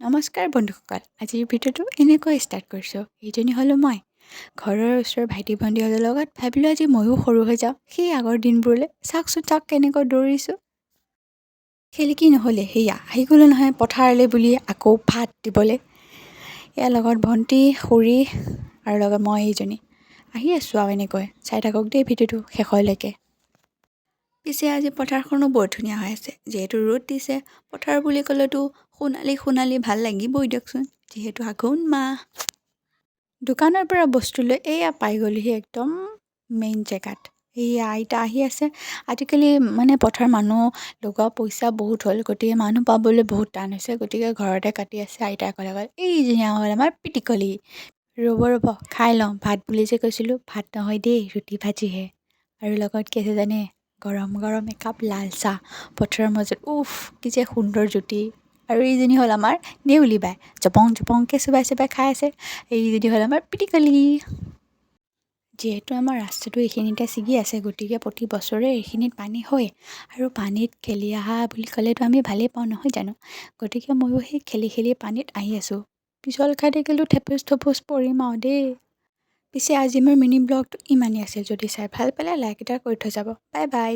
নমস্কাৰ বন্ধুসকল, আজিৰ ভিডিঅ'টো এনেকৈ ষ্টাৰ্ট কৰিছোঁ। এইজনী হ'লোঁ মই। ঘৰৰ ওচৰৰ ভাইটি ভণ্টিহঁতৰ লগত ভাবিলোঁ আজি ময়ো সৰু হৈ যাওঁ, সেই আগৰ দিনবোৰলৈ। চাওকচোন চাওক কেনেকৈ দৌৰিছোঁ। খেলি কি নহ'লে সেয়া আহি গ'লোঁ নহয় পথাৰলৈ বুলি আকৌ ভাত দিবলৈ। ইয়াৰ লগত ভণ্টি, খুৰী আৰু লগত মই এইজনী আহি আছোঁ আৰু এনেকৈ। চাই থাকক দেই ভিডিঅ'টো শেষলৈকে। পিছে আজি পথাৰখনো বৰ ধুনীয়া হৈ আছে। যিহেতু ৰ'দ দিছে, পথাৰ বুলি ক'লেতো সোণালী সোণালী ভাল লাগিবই দিয়কচোন, যিহেতু আঘোণ মাহ। দোকানৰ পৰা বস্তু লৈ এয়া পাই গ'লোহি একদম মেইন জেগাত। এইয়া আইতা আহি আছে। আজিকালি পথাৰ মানুহ লগোৱা পইচা বহুত হ'ল, গতিকে মানুহ পাবলৈ বহুত টান হৈছে। গতিকে ঘৰতে কাটি আছে আইতাই ক'লে এইজনী হ'ল আমাৰ পিটিকলি। ৰ'ব খাই লওঁ। ভাত বুলি যে কৈছিলোঁ, ভাত নহয় দেই, ৰুটি ভাজিহে। আৰু লগত কি আছে জানে? গৰম গৰম একাপ লাল চাহ পথাৰৰ মাজত। উফ কি যে সুন্দৰ জুতি। আৰু এইজনী হ'ল আমাৰ নেউলি বাই, জপং জপংকৈ চোবাই চোবাই খাই আছে। এইজনী হ'ল আমাৰ পিটিকলি। যিহেতু আমাৰ ৰাস্তাটো এইখিনিতে ছিগি আছে, গতিকে প্ৰতি বছৰে এইখিনিত পানী হয়। আৰু পানীত খেলি অহা বুলি ক'লেতো আমি ভালেই পাওঁ নহয় জানো? গতিকে ময়ো সেই খেলি খেলি পানীত আহি আছোঁ। পিছল খাই থাকিলেও থেপচ থপচ পৰিম আৰু দেই। পিছে আজি মোৰ মিনি ব্লগটো ইমানেই আছিল। যদি চাই ভাল পালে লাইক এটা কৰি থৈ যাব। Bye bye.